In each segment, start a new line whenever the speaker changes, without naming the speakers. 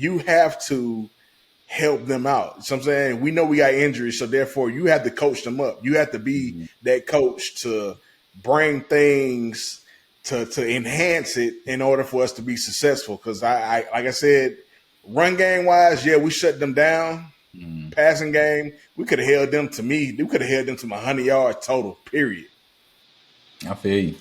you have to help them out. So I'm saying we know we got injuries, so therefore you have to coach them up. You have to be that coach to bring things to enhance it in order for us to be successful. Because I like I said, run game wise, yeah, we shut them down. Passing game, we could have held them to me. We could have held them to my 100 yards total. Period.
I feel you.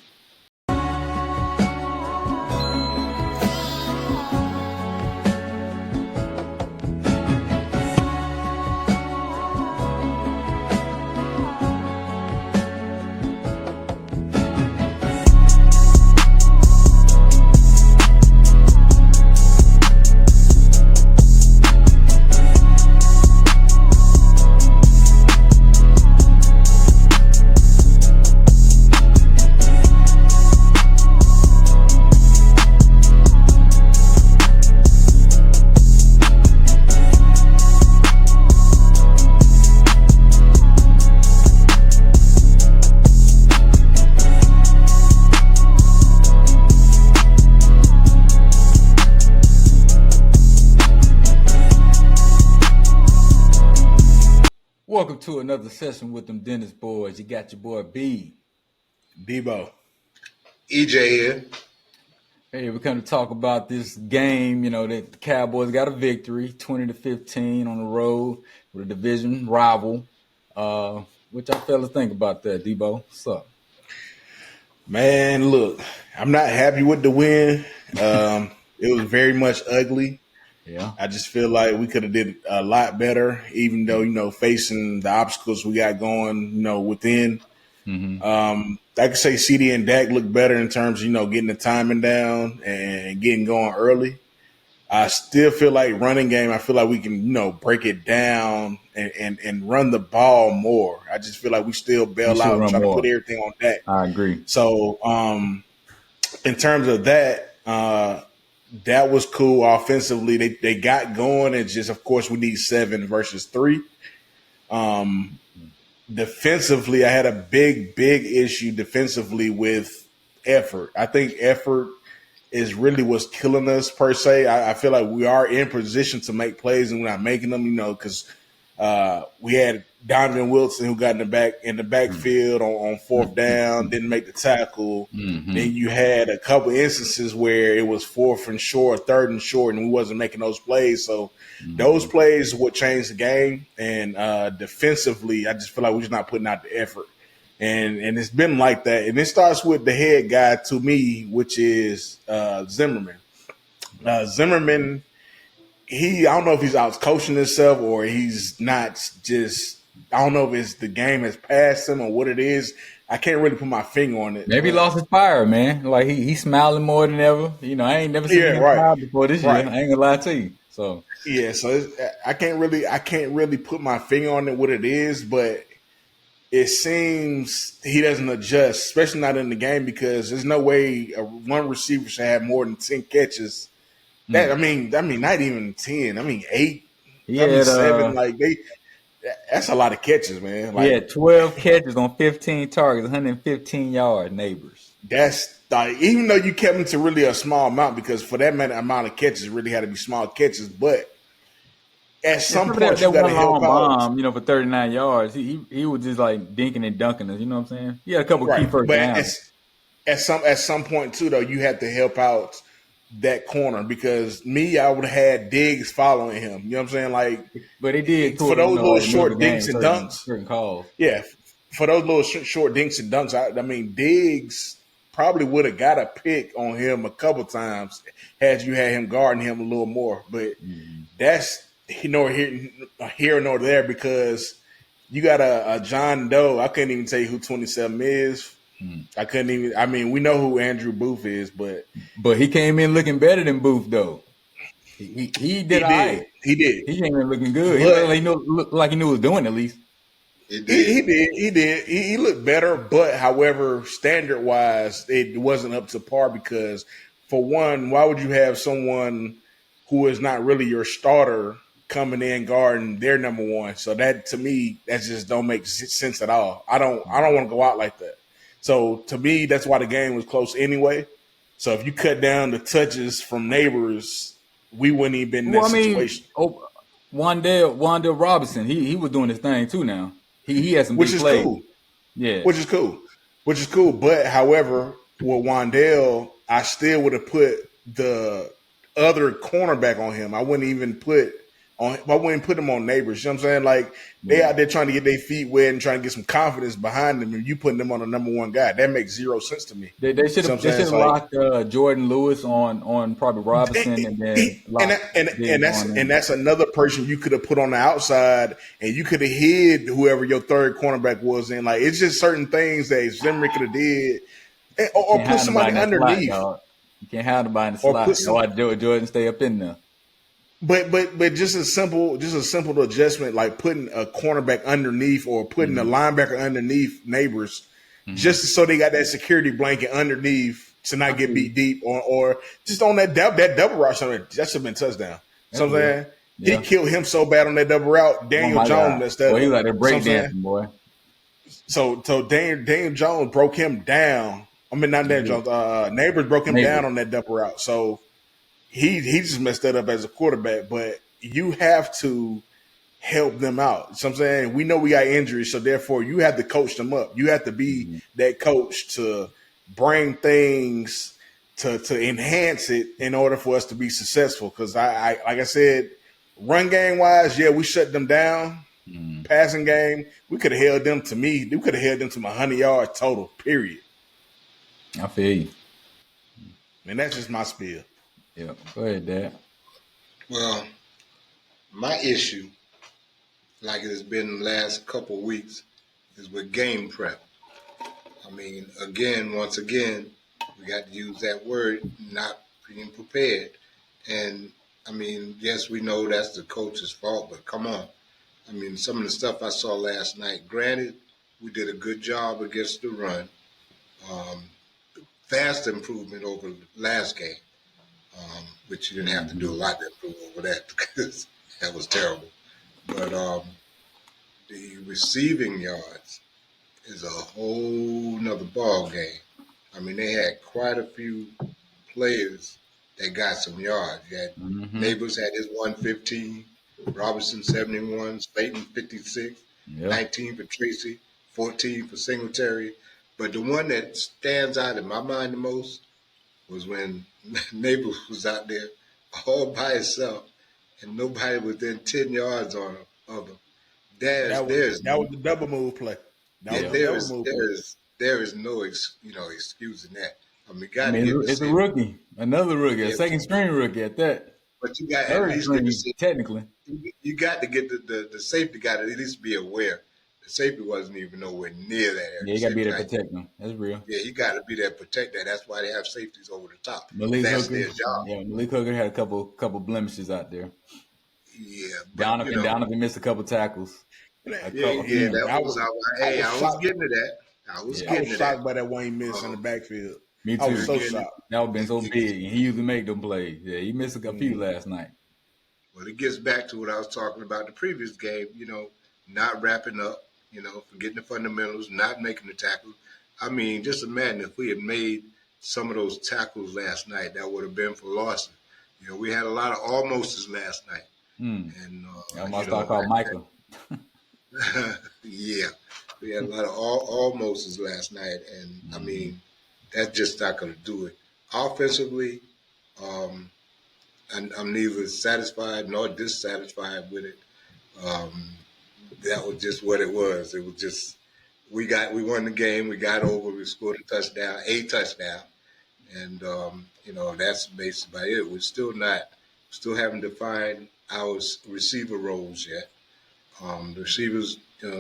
Welcome to another session with them Dennis boys. You got your boy B.
Debo.
EJ here.
Hey, we're going to talk about this game, that the Cowboys got a victory, 20-15 on the road with a division rival. What y'all fellas think about that, Debo? What's up?
Man, look, I'm not happy with the win. It was very much ugly.
Yeah,
I just feel like we could have did a lot better, even though, facing the obstacles we got going, within. I could say CD and Dak look better in terms of, getting the timing down and getting going early. I still feel like running game, I feel like we can, break it down and run the ball more. I just feel like we still bail out and try to put everything on Dak.
I agree.
So in terms of that, that was cool offensively. They got going. It's just, of course, we need 7 versus 3. Defensively, I had a big issue defensively with effort. I think effort is really what's killing us per se. I feel like we are in position to make plays and we're not making them, because we had Donovan Wilson who got in the backfield on 4th down, didn't make the tackle. Then you had a couple instances where it was 4th and short, 3rd and short, and we wasn't making those plays. So those plays would change the game. And defensively, I just feel like we're just not putting out the effort. And it's been like that. And it starts with the head guy to me, which is Zimmerman. Zimmerman, I don't know if he's out coaching himself or he's not just – I don't know if it's the game has passed him or what it is. I can't really put my finger on it.
Maybe he lost his fire, man. Like he's smiling more than ever. I ain't never seen him smile before this year. I ain't gonna lie to you. So
yeah, so I can't really put my finger on it what it is, but it seems he doesn't adjust, especially not in the game, because there's no way one receiver should have more than 10 catches. That I mean, not even 10. 8.
Yeah,
7. That's a lot of catches, man.
He had 12 catches on 15 targets, 115 yards, neighbors.
That's even though you kept him to really a small amount, because for that amount of catches, really had to be small catches. But at some point, you got to help out.
Bomb, for 39 yards, he was just like dinking and dunking us. You know what I'm saying? He had a couple key first downs.
At some point too, though, you have to help out that corner, because I would have had Diggs following him. You know what I'm saying?
But he did
for those little short dinks and dunks.
Certain calls.
Yeah, for those little short dinks and dunks. I mean, Diggs probably would have got a pick on him a couple times had you had him guarding him a little more. But that's here nor there, because you got a John Doe. I couldn't even tell you who 27 is. I couldn't even. I mean, we know who Andrew Booth is, but
he came in looking better than Booth, though. He did.
He did.
He came in looking good. He looked like he knew what he was doing at least.
He did. He looked better, but however, standard wise, it wasn't up to par, because for one, why would you have someone who is not really your starter coming in guarding their number one? So that, to me, that just don't make sense at all. I don't want to go out like that. So to me, that's why the game was close anyway. So if you cut down the touches from Neighbors, we wouldn't even been in
Well,
that
I mean,
situation.
Wandale Robinson, he was doing his thing too. Now he had some
Which
big
is
plays.
cool.
Yeah,
Which is cool. Which is cool. But however, with Wandale, I still would have put the other cornerback on him. I wouldn't even put him on Neighbors. You know what I'm saying? Like they
yeah.
out there trying to get their feet wet and trying to get some confidence behind them, and you putting them on the number one guy. That makes zero sense to me.
They should
You know
have
what I'm saying? It's like
locked Jordan Lewis on probably Robinson and then locked Diggs on
and
him.
that's another person you could have put on the outside, and you could have hid whoever your third cornerback was in. Like it's just certain things that Zimmer could have did,
You
or
can't
put
hide nobody
somebody
in that slot,
underneath,
dog. You can't hide nobody in the
or
slot.
put
That's
some.
why Jordan stay up in there.
But just a simple adjustment like putting a cornerback underneath or putting a linebacker underneath Neighbors, just so they got that security blanket underneath to not get beat deep, or just on that double route. That should have been touchdown.
That's
So I'm
real.
saying he
Yeah.
killed him so bad on that double route.
Oh
Daniel
my
Jones
God.
messed that
Boy, he
up.
was like that
So I'm saying
breakdancing, boy.
so Daniel Jones broke him down. I mean not Daniel Jones. Neighbors broke him
Neighbors.
down on that double route. So he just messed that up as a quarterback. But you have to help them out. So I'm saying we know we got injuries, so therefore you have to coach them up. You have to be that coach to bring things to enhance it in order for us to be successful. Because I like I said, run game wise, yeah, we shut them down. Passing game, we could have held them to me. We could have held them to 100 yards total. Period.
I feel you.
And that's just my spiel.
Yeah. Go ahead, Dad.
Well, my issue, like it has been the last couple of weeks, is with game prep. I mean, once again, we got to use that word, not being prepared. And I mean, yes, we know that's the coach's fault, but come on. I mean, some of the stuff I saw last night, granted, we did a good job against the run. Um, Fast improvement over the last game, which you didn't have to do a lot to improve over that because that was terrible. But the receiving yards is a whole nother ball game. I mean, they had quite a few players that got some yards. You had Neighbors had his 115, Robinson 71, Slayton 56,
Yeah.
19 for Tracy, 14 for Singletary. But the one that stands out in my mind the most was when Neighbors was out there all by himself and nobody within 10 yards of him.
That was the double move play. That was the
There
double
is
move play.
no excuse in that. I mean,
I
got to
mean,
get the
it's a
safety.
rookie, another rookie, a
Yeah,
second string rookie at that.
but you got to at
Third
least get the
string,
safety.
technically.
You got to get the safety. Got to at least be aware. The safety wasn't even nowhere near that area.
Yeah, you got to be there to protect them. That's real.
Yeah, he got to be there to protect that. That's why they have safeties over the top.
Malik
That's
Hooker.
their job.
Yeah, Malik Hooker had a couple blemishes out there.
Yeah, but
Donovan missed a couple tackles.
that
I
was.
was
I was
shocked.
getting to that. I was
I
getting
was
to
shocked
that.
by that Wayne miss in the backfield.
Me
I
too.
was so shocked.
That would have been so big, and he usually make them plays. Yeah, he missed a few last night.
Well, it gets back to what I was talking about the previous game. Not wrapping up. Forgetting the fundamentals, not making the tackles. I mean, just imagine if we had made some of those tackles last night, that would have been for Lawson. We had a lot of almost's last night, and
I must start calling Michael.
yeah, we had a lot of almost's last night, and I mean, that's just not going to do it. Offensively, I'm neither satisfied nor dissatisfied with it. That was just what it was. It was just we won the game. We got over. We scored a touchdown, and that's basically about it. We're still haven't defined our receiver roles yet. The receivers,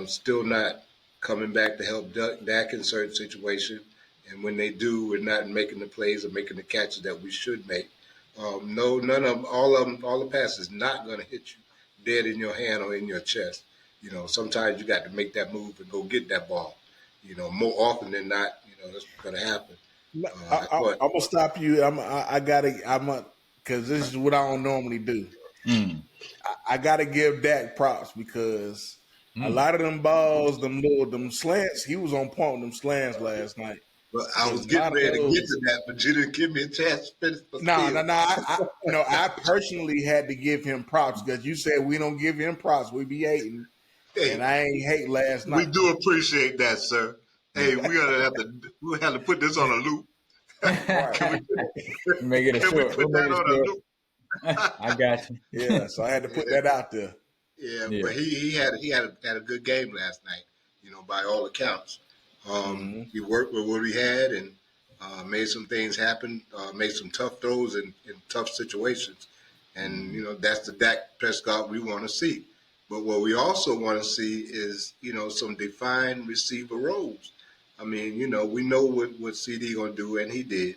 still not coming back to help Dak in certain situations, and when they do, we're not making the plays or making the catches that we should make. No, none of them, all the passes not going to hit you dead in your hand or in your chest. Sometimes you got to make that move and go get that ball. More often than not, that's going to happen.
I'm gonna stop you. Because this is what I don't normally do. I gotta give Dak props because a lot of them balls, them slants, he was on point with them slants last night.
But I was
There's a lot
getting
of
ready to get
those.
to that, but you didn't give me a chance to finish my
No, no,
spiel.
no. I personally had to give him props because you said we don't give him props. We be hating, and
Hey,
I ain't hate last
we
night.
do appreciate that, sir. Hey, we have to put this on a loop.
Right.
Can we
Make it a
can we
short.
put
We'll make
that
it
on a
short.
loop?
I got you.
Yeah. So I had to put
Yeah,
that out there.
yeah.
Yeah.
But he had a good game last night. By all accounts.
Hmm.
He worked with what he had and made some things happen. Made some tough throws in tough situations, and that's the Dak Prescott we want to see. But what we also want to see is some defined receiver roles. I mean, we know what CD gonna do, and he did.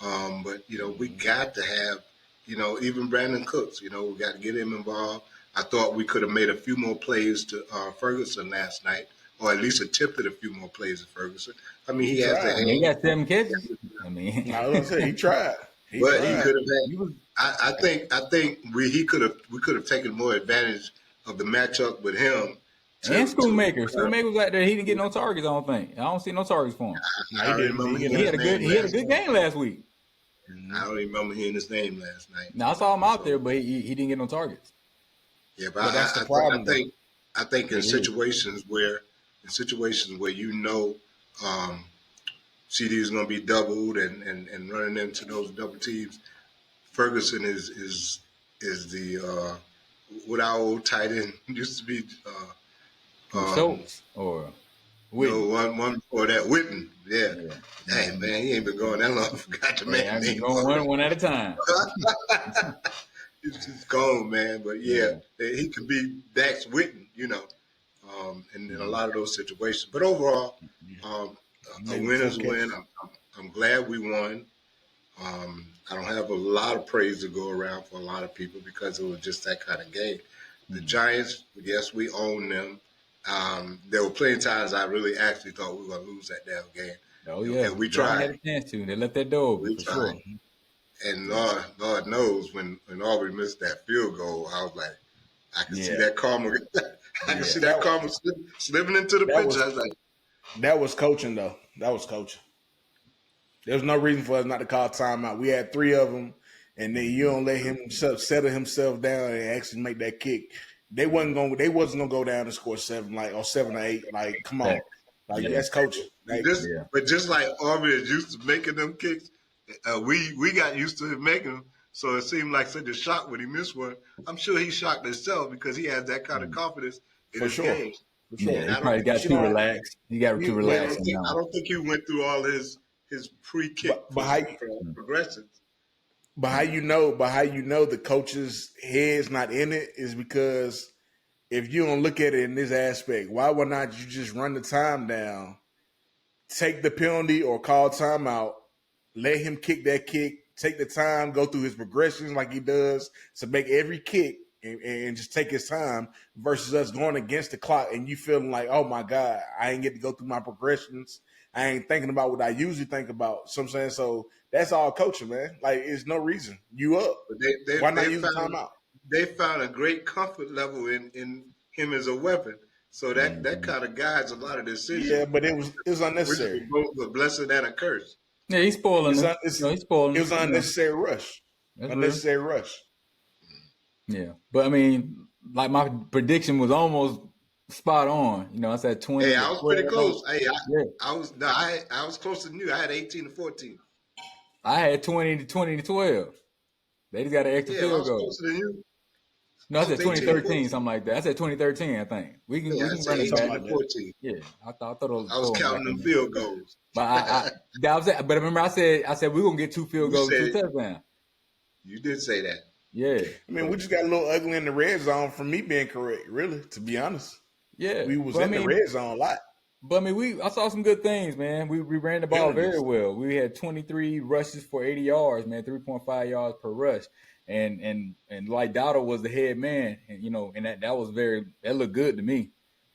But we got to have even Brandon Cooks. We got to get him involved. I thought we could have made a few more plays to Ferguson last night, or at least attempted a few more plays to Ferguson. I mean,
He
he has the
tried.
I mean, he got
hands,
7 catches. I mean,
I was gonna say he tried. He
but he
tried.
could have had.
he was
I think we could have taken more advantage of the matchup with him.
and
To
Schoonmaker was out there. He didn't get no targets. I don't think. I don't see no targets for him.
No,
I
he
don't
didn't. He
remember
didn't get
hearing
He
no.
his
had a good.
name
He had a
last
good
night.
game last week.
I
Mhm.
don't remember hearing his name last night.
Now I saw him out
So
there, but he didn't get no targets.
yeah, but
But that's the
I
problem, though.
think in
It is.
situations where um, CD is going to be doubled and running into those double teams. Ferguson is the what our old tight end used to be.
Who
Um,
Schultz or Whitney?
one before that, Witten. Yeah,
Yeah.
hey
Hmm.
man, he ain't been going that long. I forgot the
Hey, I
man's
can
name
go
already.
one at a time.
He's just gone, man. But yeah,
Yeah.
he could be Dax Witten, in a
Hmm.
lot of those situations. But overall, um,
He
a
made
win
tough
is a win.
catches.
I'm glad we won. I don't have a lot of praise to go around for a lot of people because it was just that kind of game. The
Hmm.
Giants, yes, we own them. There were plenty of times I really actually thought we were going to lose that damn game,
Oh yeah,
and we
definitely had
tried.
a chance to. They left that door open
We
for
tried.
sure.
And
Yeah.
Lord knows when Aubrey missed that field goal, I was like, I can see
Yeah.
that karma. I can
Yeah.
see that
That
karma slipping into the
that
picture. I
was
was like,
that was coaching though. That was coaching. There was no reason for us not to call timeout. We had three of them, and then you don't let him settle himself down and actually make that kick. They wasn't going. They wasn't gonna go down and score seven or 7 or 8. Like, come on,
Facts.
like
Yeah.
that's coaching. Like,
Yeah.
but just like Aubrey is used to making them kicks, we got used to him making them. So it seemed like such a shock when he missed one. I'm sure he shocked himself because he has that kind of
Mm.
confidence in
for
his
sure,
game.
for
Yeah.
sure.
And
He
I don't
probably
think
But
got
you
too
know,
relaxed. He got too
you
I
relaxed
don't
in
think
that
I
one.
don't think he went through all his pre-kick
but how
Mm.
progressions.
but how you know, the coach's head's not in it is because if you don't look at it in this aspect, why would not you just run the time down, take the penalty or call timeout, let him kick that kick, take the time, go through his progressions like he does to make every kick and just take his time versus us going against the clock and you feeling like, oh my God, I ain't get to go through my progressions. I ain't thinking about what I usually think about. So I'm saying, so that's all coaching, man. Like, it's no reason. You up.
But
Why not use the timeout?
they found a great comfort level in him as a weapon. So that
Hmm.
kind of guides a lot of
Yeah,
decisions,
but it was
which is
unnecessary.
both a blessing and a curse.
Yeah, he's spoiling
It's,
us.
un, it's
He's
it
spoiling
was
us.
an unnecessary rush.
That's real.
Unnecessary rush.
Yeah. But I mean, like my prediction was almost spot on. I said 20
Hey,
to
I was pretty
12.
close. Hey,
Yeah.
I was closer than you. I had 18-14.
I had 20 to 12. They just got an extra
Yeah, well, I
field
was
goal.
closer than you.
No, I
I
said
was 18-14.
2013, something like that. I said 2013, I think. We can
Yeah,
we
I
can
said
run it
Something
back.
18
like
to
that.
14.
Yeah, I thought it was
I was
going back
counting
in
them
there.
field goals.
But but remember I said we're gonna get 2 field
You
goals and
said
2 touchdowns.
you did say that.
Yeah.
I mean, we
So
just got a little ugly in the red zone from me being correct, really, to be honest.
yeah.
We was in the red zone a lot.
I saw some good things, man. We ran the ball very
Penalties.
well. We had 23 rushes for 80 yards, man, 3.5 yards per rush. And like Dowdle was the head man, and that was that looked good to me.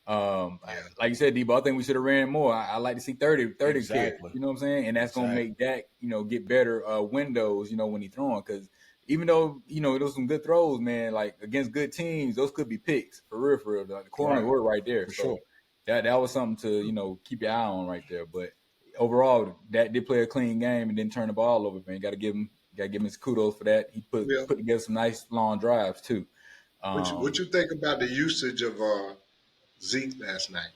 Yeah.
Like you said, Debo, I think we should have ran more. I like to see 30 carries.
Exactly.
You know what I'm saying? And that's gonna make
Exactly.
Dak, get better windows, when he's throwing. Because even though those some good throws, man, like against good teams, those could be picks for real, for real. The corners
Right.
were right there,
For
so
sure.
that was something to keep your eye on right there. But overall, that did play a clean game and didn't turn the ball over, man. Got to give him his kudos for that. He put
Yeah.
together some nice long drives too.
What you think about the usage of Zeke last night?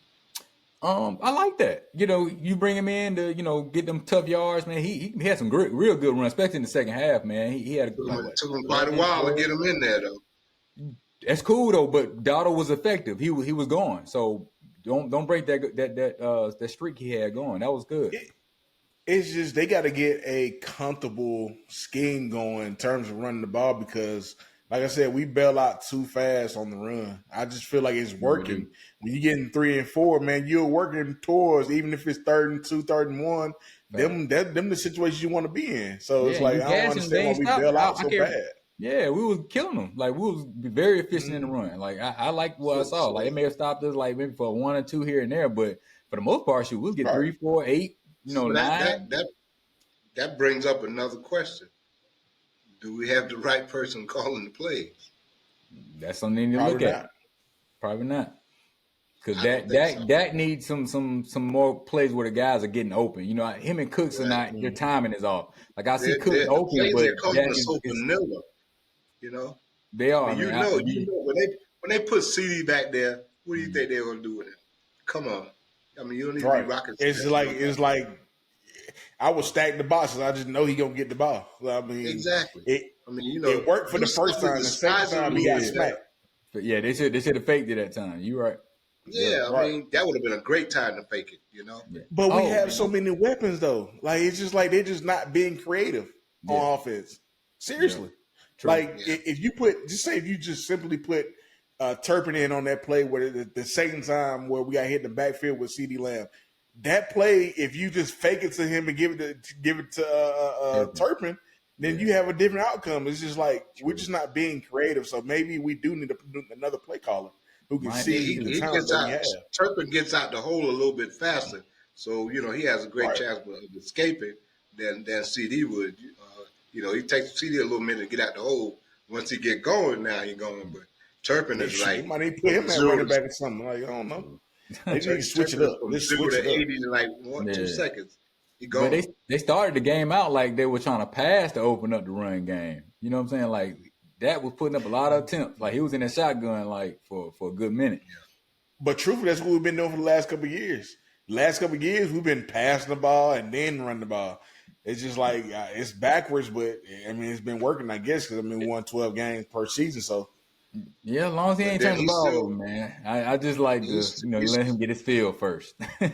I like that. You bring him in to get them tough yards, man. He had some real good runs, especially in the second half, man. He had
Took him quite a while to get him in there, though.
That's cool though, but Dotto was effective. He was going. So don't break that streak he had going. That was good.
It's just they got to get a comfortable scheme going in terms of running the ball because, like I said, we bail out too fast on the run. I just feel like it's working.
Mm-hmm.
When you're getting 3 and 4, man, you're working towards, even if it's 3rd and 2, 3rd and 1, them the situations you want to be in. So it's like, I don't understand why we bail out so bad.
Yeah, we was killing them. Like, we was very efficient in the run. Like, I like what I saw. Like, it may have stopped us, like, maybe for 1 or 2 here and there, but for the most part, we was getting 3, 4, 8, 9.
That brings up another question. Do we have the right person calling the plays?
That's something to look at. Probably not. Because that needs some more plays where the guys are getting open. Him and Cooks are not. Their timing is off. Like I see Cooks open, but
they're calling so vanilla.
They are.
When they put CD back there, what do you think they're gonna do with him? Come on, I mean you don't need to be rocket.
It's like I would stack the boxes. I just know he gonna get the ball. I mean,
exactly.
It worked for the first time. The second time he got smacked.
But yeah, they should have faked it that time. You right.
Yeah, I mean that would have been a great time to fake it.
Yeah.
But we have so many weapons though. Like it's just like they're just not being creative on offense. Seriously. If you just simply put Turpin in on that play where the second time where we got hit in the backfield with CeeDee Lamb, that play, if you just fake it to him and give it to Turpin, then you have a different outcome. It's just like we're just not being creative. So maybe we do need another play caller who can see the talent that we have.
Turpin gets out the hole a little bit faster, so he has a great chance of escaping than CD would. He takes CD a little minute to get out the hole. Once he get going, now he's going. But Turpin is like,
you might need to put him at running back or something. Like I don't know. They need to switch it up.
Let's switch it up. 80 in like 2 seconds. He going.
But they started the game out like they were trying to pass to open up the run game. You know what I'm saying? Like that was putting up a lot of attempts. Like he was in that shotgun like for a good minute. Yeah.
But truthfully, that's what we've been doing for the last couple of years. Last couple of years, we've been passing the ball and then running the ball. It's just like it's backwards, but I mean it's been working, I guess, because we won 12 games per season. So
yeah, as long as he ain't turning the ball over, man. I just like to let him get his feel first.
I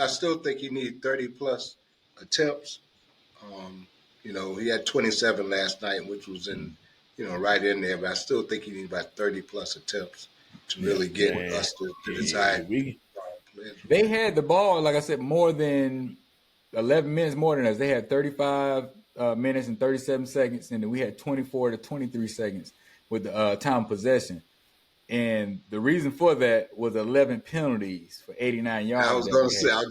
still think he needs 30 plus attempts. He had 27 last night, which was right in there. But I still think he needs about 30 plus attempts to really get us to decide.
They had the ball, like I said, more than 11 minutes more than us. They had 35 minutes and 37 seconds, and then we had 24 to 23 seconds with the time of possession. And the reason for that was 11 penalties for 89 yards.
I was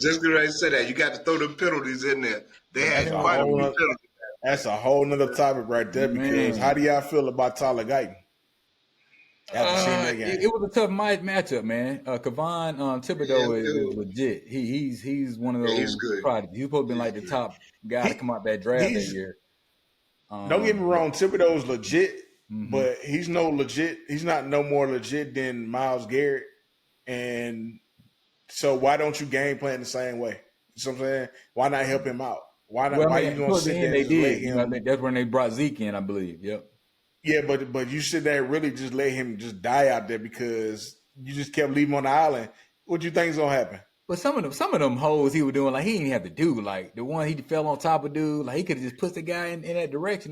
just going to say that. You got to throw them penalties in there. They had quite a few penalties.
That's a whole nother topic right there because how do y'all feel about Tyler Guyton?
It was a tough matchup, man. Kevon Thibodeau is legit. He's one of those prodigies. He's supposed to be like the top guy to come out that draft that year.
Don't get me wrong, Thibodeau's legit, but he's not no more legit than Myles Garrett. And so why don't you game plan the same way? You know what I'm saying? Why not help him out? Why not? Why you gonna sit there?
They did. I think that's when they brought Zeke in, I believe. Yep.
Yeah, but you sit there and really just let him just die out there because you just kept leaving him on the island. What you think is gonna happen?
But some of them holes he was doing, like he didn't have to do. Like the one he fell on top of dude, like he could have just pushed the guy in that direction.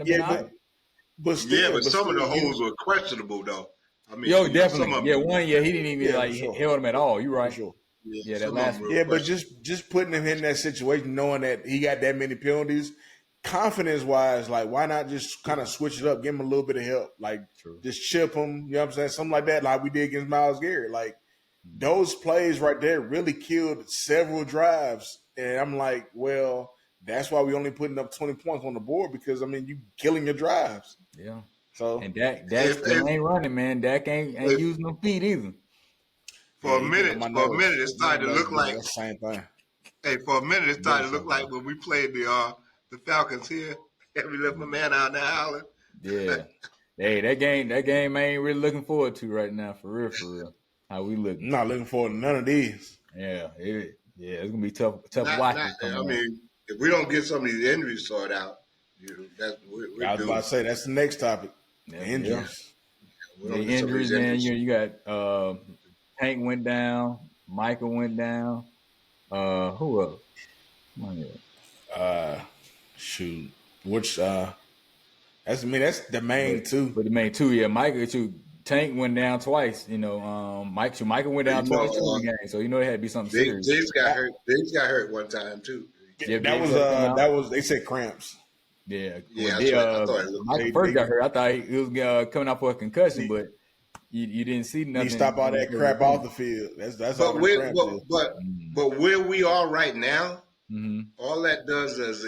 But
some of the holes were questionable though. I mean,
definitely. He didn't even held him at all. You're right.
Sure.
Yeah, that last.
Yeah, but just putting him in that situation, knowing that he got that many penalties, confidence wise, like why not just kind of switch it up, give him a little bit of help, like just chip him, you know what I'm saying, something like that, like we did against Myles Garrett. Like those plays right there really killed several drives, and I'm like, well, that's why we only putting up 20 points on the board because I mean you killing your drives.
Yeah.
So
and Dak ain't running, man. Dak ain't using no feet either.
For a minute, it started to look like
the same thing.
Hey, for a minute, it
Very
started to look
so.
like when we played the Falcons here, and we left my man out there howling.
Yeah. Hey, that game I ain't really looking forward to right now, for real, for real. How we
I'm
looking?
not looking forward to none of these.
Yeah, it's gonna be tough
Not.
watching. Come
I
on.
mean, if we don't get some of these injuries sorted out, we're
I was about
doomed.
to say that's the next topic. The
Yeah.
injuries.
We don't
The
get some of
injuries,
these
man.
injuries.
You got Tank went down, Michael went down. Who else? Come on here.
Shoot. Which that's the main
But
two.
but the main two, yeah, Michael too. Tank went down twice. Michael went
You
down
know,
twice too in the game. So it had to be something serious.
Diggs got
I,
hurt. Diggs got hurt one time too.
Yeah,
that
Diggs
was
had to come out.
they said cramps.
Yeah,
Yeah, that's what I thought. It looked
Michael
like.
first got
They
hurt. I thought he was coming out for a concussion,
need,
but you didn't see
need to
nothing.
stop all that crap off the field. That's all
But
them cramps is.
where we are right now,
Mm-hmm.
all that does is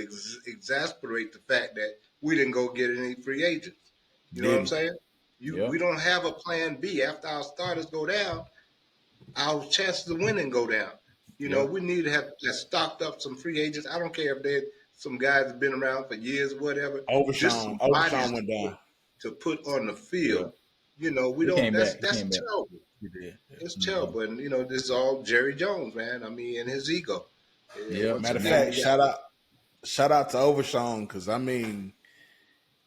exasperate the fact that we didn't go get any free agents. You know what I'm
Didn't.
saying?
Yeah,
We don't have a plan B after our starters go down. Our chances of winning go down.
yeah,
We need to have stocked up some free agents. I don't care if they're some guys that have been around for years or whatever. Just some bodies
Overshawn went down.
to put on the
yeah.
field. We
He
don't.
came back. He
That's
came back.
terrible.
He did. Yeah.
It's
Mm-hmm.
terrible, and this is all Jerry Jones, man. I mean, and his ego.
Yeah.
Once
Matter of
again,
fact, shout out to Overshawn because I mean,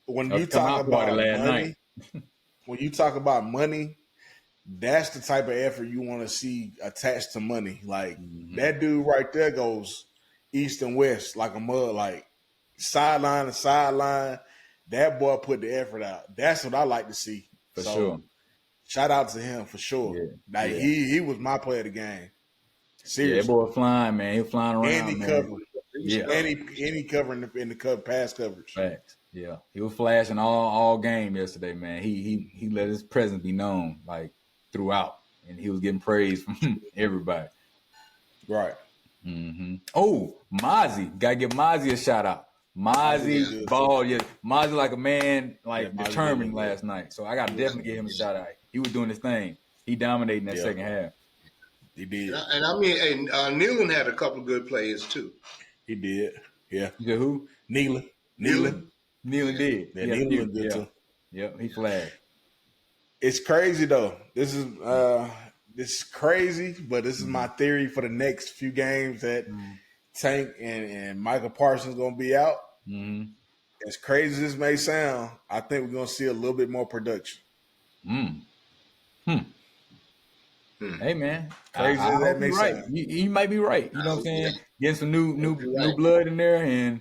when
That
you
was come
talk
out party
about
last
money,
night.
when you talk about money, that's the type of effort you want to see attached to money. Like
Mm-hmm.
that dude right there goes east and west like a mud, like sideline to sideline. That boy put the effort out. That's what I like to see.
For sure.
Shout out to him for sure.
Yeah.
Like
Yeah.
he was my player of the game.
Yeah, that
Seriously.
boy flying, man. He was flying around,
And he
man.
covered.
Yeah.
And he covering in the pass coverage.
Facts. Yeah, he was flashing all game yesterday, man. He let his presence be known like throughout, and he was getting praise from everybody.
Right.
Mm-hmm. Oh, Mozzie, gotta give Mozzie a shout out. Mozzie
Yeah.
ball, yeah. Mozzie like a man, like
Yeah, Mozzie
determined
did.
last night. So I gotta definitely give him a shout out. He was doing his thing. He dominating that
Yeah.
second half.
He did.
And I mean, hey, Nealon had a couple of good plays too.
He did. Yeah.
You said who?
Nealon.
Nealon did.
Yeah,
Yeah,
Nealon looked good too.
Yep, he flagged.
It's crazy though. This is crazy, but this is my theory for the next few games that Tank and Michael Parsons gonna be out.
Mm-hmm.
As crazy as this may sound, I think we're gonna see a little bit more production.
Hey man,
Crazy
I
as that
hope
may
you're right.
sound.
You might be right. You know what I'm saying? Getting some new blood in there, and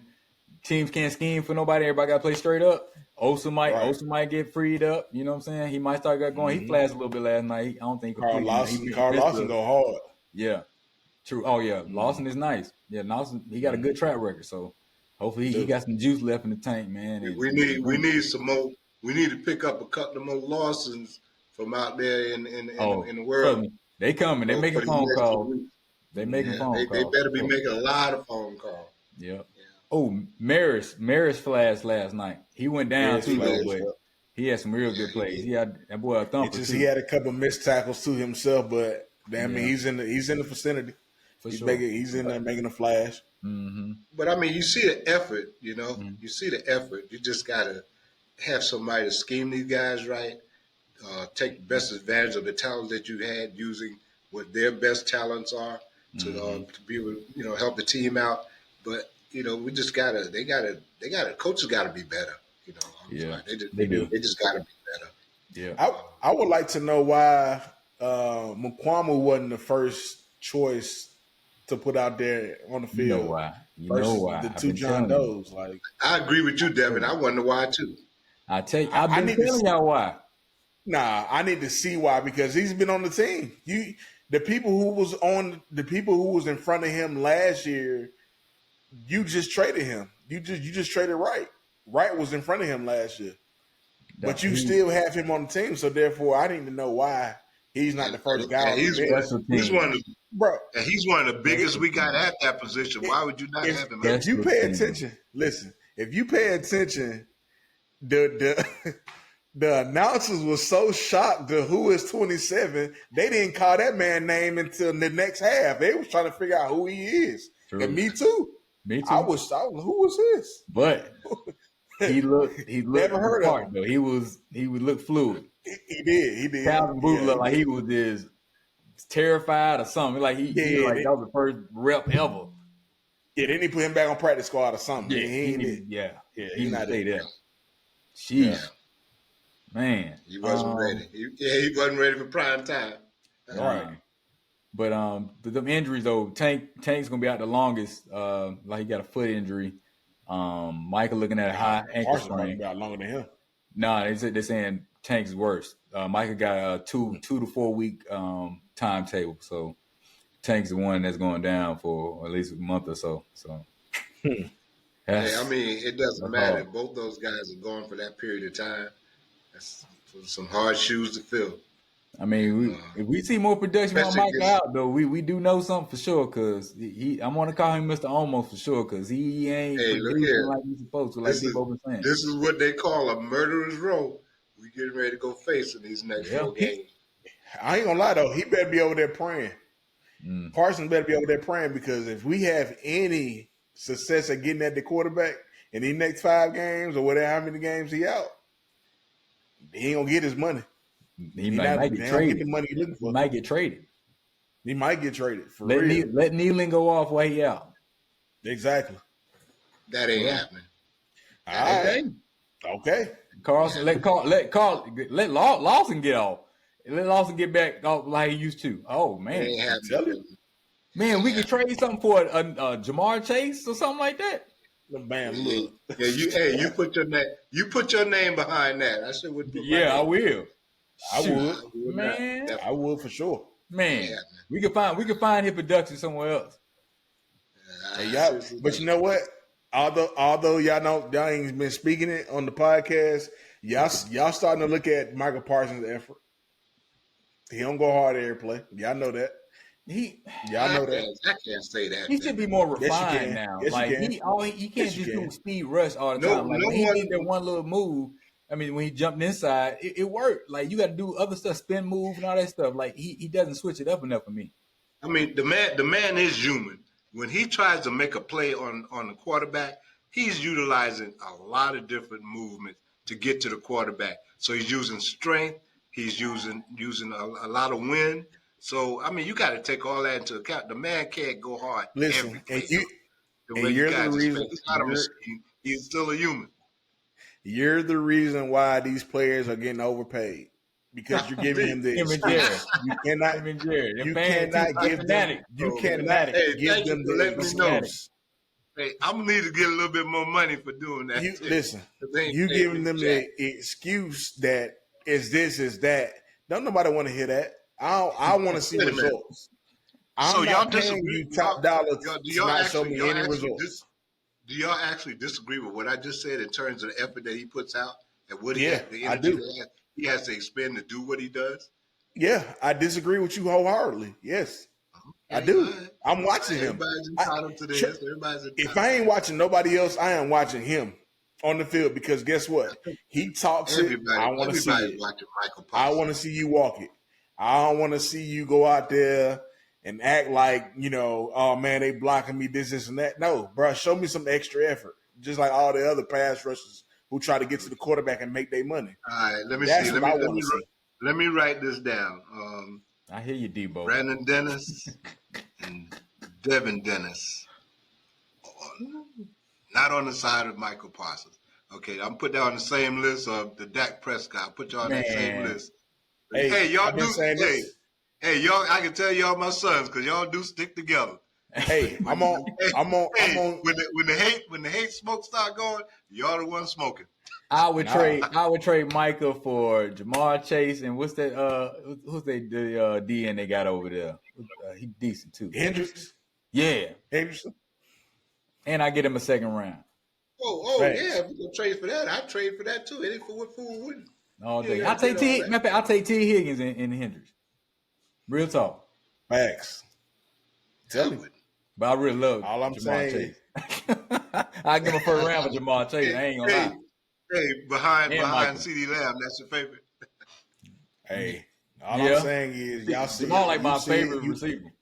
teams can't scheme for nobody. Everybody got to play straight up. Osa might get freed up. You know what I'm saying? He might start going. He flashed a little bit last night. I don't think
Carl Lawson go hard.
Yeah, true. Oh yeah, Lawson is nice. Yeah, Lawson he got a good track record. So hopefully he got some juice left in the tank, man. And,
We need some more. We need to pick up a couple of more Lawsons from out there in the world.
They coming. They making phone calls. They making phone calls.
They better be making a lot of phone calls.
Yep. Oh, Maris flashed last night. He went down
Maris
too, though,
flashed,
but he had some real good plays. He had that boy a thumper too.
He had a couple missed tackles to himself, but I mean he's in the vicinity.
For sure.
He's in there making a flash.
Mm-hmm.
But I mean, you see the effort. You see the effort. You just gotta have somebody to scheme these guys right. Take the best advantage of the talent that you had, using what their best talents are to be able to help the team out. But we just gotta. They gotta. Coaches gotta be better.
Yeah,
they do. They just gotta be better.
Yeah.
I would like to know why Mukwamu wasn't the first choice to put out there on the field.
You know why?
The two John Does. Like
I agree with you, Devin. I wonder why too.
I've been telling y'all why.
Nah, I need to see why, because he's been on the team. The people who was in front of him last year, you just traded him. You just traded Wright. Wright was in front of him last year, but you still have him on the team. So therefore, I need to know why he's not the first guy.
He's one of the
bro.
And he's one of the biggest we got at that position. Why would you not have him?
If you pay attention, listen. If you pay attention, the announcers were so shocked to who is 27, they didn't call that man name until the next half. They was trying to figure out who he is.
True.
And me too.
Me
I
too.
was who was this?
But he looked
Never heard
the
of
part
him.
though. He would look fluid.
He did.
Calvin Booth
Yeah,
looked like
did.
he was just terrified or something. Like he
Yeah,
like that was the first rep ever.
yeah. Then he put him back on practice squad or something.
Yeah,
He ain't it.
yeah,
He
he
not
not stay
it.
there.
Yeah.
Sheesh, man.
He wasn't ready. He wasn't ready for prime time.
Right. But them injuries though, Tank's gonna be out the longest. Like he got a foot injury. Michael looking at a high ankle
Parsons might
sprain.
be out longer than him.
No, they're saying Tank's worse. Michael got a 2 to 4 week timetable, so Tank's the one that's going down for at least a month or so. So,
Hey, I mean, it doesn't
that's
matter.
hard.
Both those guys are gone for that period of time. That's some hard shoes to fill.
I mean, if we see more production from
Especially
Michael out though, we do know something for sure because I'm gonna call him Mr. Almost for sure because he ain't
Hey, look
producing
here.
like he's supposed to, like Debo was saying.
This is what they call a murderer's row. We getting ready to go face in these next 4 games.
I ain't gonna lie though, he better be over there praying.
Mm.
Parsons better be over there praying because if we have any success at getting at the quarterback in these next 5 games or whatever, how many games he out, he ain't gonna get his money.
He might get
Get
traded.
the money he looking for.
He might get traded.
He might get traded for
Let
real.
let Nealon go off while he out.
Exactly.
That ain't happening.
All right. Okay.
Carlson, let Lawson get off. Let Lawson get back off like he used to. Oh
It
man,
ain't
I'm telling
happening.
you.
man, we could trade something for a Jamar Chase or something like that.
Man, look.
Yeah, you put your name behind that. I should would put my
Yeah, I
name.
will.
I
Shoot.
would.
Man.
I would for sure.
Man,
Yeah.
we could find his production somewhere else.
Hey, y'all, but you know what? Although y'all ain't been speaking it on the podcast, y'all starting to look at Michael Parsons' effort. He don't go hard every play. Y'all know that. Y'all know that.
I can't say that.
He should be more
Yes, you
refined
can.
now.
Yes, you
like
can.
he can't
Yes, you
just
can.
do speed rush all the
No-
time. Like
no
when he
one-
did that one little move. I mean, when he jumped inside, it worked. Like you got to do other stuff, spin move and all that stuff. Like he doesn't switch it up enough for me.
I mean, the man is human. When he tries to make a play on the quarterback, he's utilizing a lot of different movements to get to the quarterback. So he's using strength. He's using a lot of wind. So I mean, you got to take all that into account. The man can't go hard every
Listen,
play.
and
The way you
you're
guys
the reason.
expect. He's not a machine. He's still a human.
You're the reason why these players are getting overpaid because you're giving him the
Him and
excuse.
Jared.
You cannot.
Him and Jared. Them
You
fans
cannot
too
give them.
fanatic.
You
Oh,
cannot
fanatic.
Hey,
give
thank you
them
for
the
letting me know.
excuse.
Hey, I'm gonna need to get a little bit more money for doing that.
You
too.
listen.
'Cause they ain't
You
paying
giving
me
them
jack.
the excuse that is this, is that. Don't nobody want to hear that. I want to see
Wait a minute.
results. I'm
So y'all
not paying
disagree?
you top dollar
Y'all-
to not show me any results.
Do y'all actually disagree with what I just said in terms of the effort that he puts out and what he
Yeah,
the
I
energy
do.
that he has to expend to do what he does?
Yeah, I disagree with you wholeheartedly. Yes, I
Okay,
do.
all right.
I'm watching him.
Everybody's
I-
entitled to this. Everybody's entitled.
If I ain't watching nobody else, I am watching him on the field because guess what? He talks it. I want to see
Everybody's
it.
watching Michael
I
Parsons.
want to see you walk it. I don't want to see you go out there and act like, oh man, they blocking me, this, and that. No, bro, show me some extra effort. Just like all the other pass rushers who try to get to the quarterback and make their money.
All right, let me
That's
see.
what I want to see.
Let me write this down.
I hear you, Debo.
Brandon Dennis and Devin Dennis. Not on the side of Michael Parsons. Okay, I'm put that on the same list of the Dak Prescott. Put y'all on that same
Man.
list.
Hey,
y'all
I've been
do.
saying this.
Hey, y'all. I can tell y'all my sons because y'all do stick together.
Hey, I'm on.
When the hate smoke start going, y'all the one smoking.
I would trade Micah for Jamar Chase and what's that? Who's the DN they got over there? He decent too.
Hendricks.
Yeah,
Henderson.
and I get him a second round.
Thanks.
Yeah. If we gonna trade for that, I'd trade for that too. Any fool wouldn't.
All day.
Yeah,
I'll take
get all that.
I'll take T Higgins and Hendricks. Real talk.
Facts. Tell me.
But I really love
All I'm
Jamar
saying
Chase. I give him a first round for Jamar Chase. I ain't gonna lie.
Hey, behind
Michael.
CD Lamb, that's your favorite.
Hey, all
Yeah.
I'm saying is y'all see
Jamar
it.
like
You
my
see it,
favorite receiver.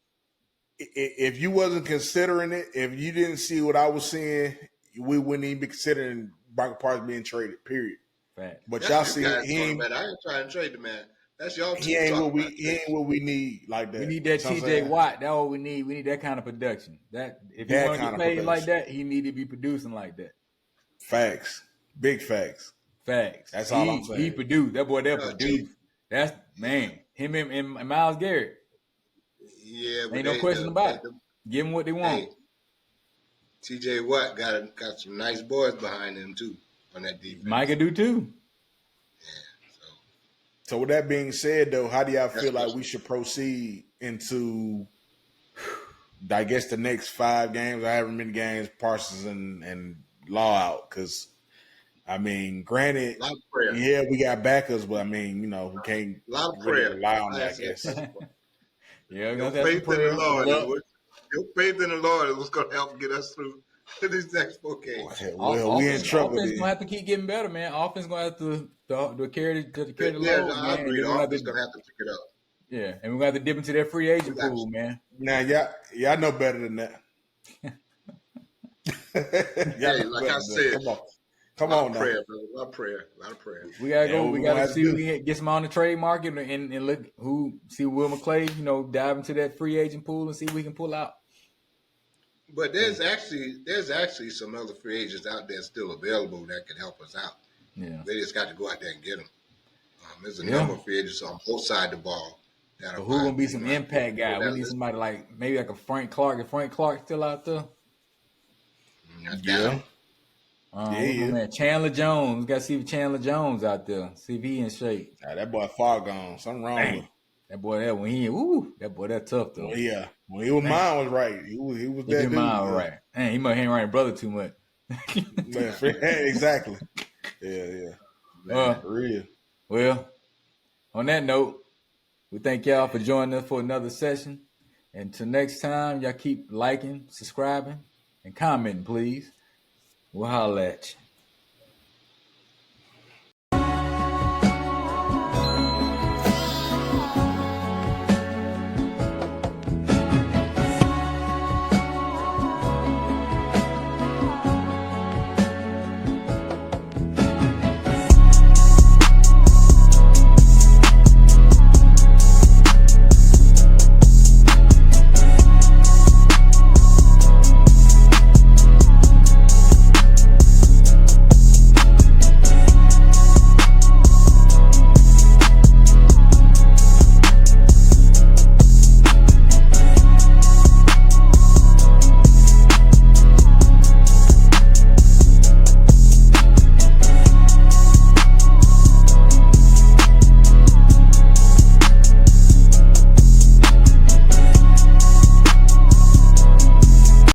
if you wasn't considering it, if you didn't see what I was seeing, we wouldn't even be considering Michael Parsons being traded. Period.
Fact.
But
That's
y'all
you
see,
guys
he
talking
ain't
about. I ain't trying to trade the man. That's y'all
he
two
ain't what
talking
we
about.
he ain't what we need like that.
We need that
You know what I'm
TJ
saying?
Watt. That's all we need. We need that kind of production. That if he
That
want to
kind
get
of
paid like
production.
that, he need to be producing like that.
Facts, big facts.
Facts.
That's all I'm
He
saying.
produced. That boy there
T,
produced. That's man. Him and Miles Garrett.
yeah, but
Ain't no question about it. Give them what they want.
hey, TJ Watt got some nice boys behind him too on that defense.
Micah do too.
So with that being said, though, how do y'all
That's
feel like
what's-
we should proceed into, I guess, the next 5 games, or however many games Parsons and Law out? Because I mean, granted,
A lot of prayer.
yeah, we got backups, but I mean, we can't
A lot of
really
prayer.
rely on
I
that. I
said,
guess.
Yeah,
Your
that's some
faith in the
prayer.
Lord
Well-
your faith in the Lord is what's going to help get us through these next 4 games.
Well, we in trouble.
Offense
Then.
gonna have to keep getting better, man. Offense gonna have to carry the
Yeah,
load,
I
man.
agree.
And
The
then we're
offense going to have to pick it up.
yeah, and we're gonna have to dip into that free agent
We got
pool,
you.
man.
Now, y'all know better than that. Y'all
Hey,
know
like
better
I
than that.
said,
Come
a lot
on
of
now.
prayer, brother. A lot of prayer.
We gotta
Yeah,
go.
what
We
we gonna
gotta
have to
see
do.
if we can get some on the trade market and look see Will McClay, dive into that free agent pool and see if we can pull out.
But there's actually some other free agents out there still available that can help us out.
Yeah.
They just got to go out there and get them. There's a
Yeah.
number of free agents on both sides of the ball. That
But
are
who gonna be
fine.
some impact guy? We need somebody like maybe like a Frank Clark. Is Frank Clark still out there?
Yeah.
What's my man? Chandler Jones. Got to see if Chandler Jones out there. See if he in shape.
Nah, that boy far gone. Something wrong with him.
That boy that that boy that tough though.
When he was mine was right. He was
If
that
your
dude.
mind
Yeah.
right. Man, he might hang around your brother too much.
Man, exactly. Yeah.
Uh,
For real.
Well, on that note, we thank y'all for joining us for another session. And till next time, y'all keep liking, subscribing, and commenting, please. We'll holla at you.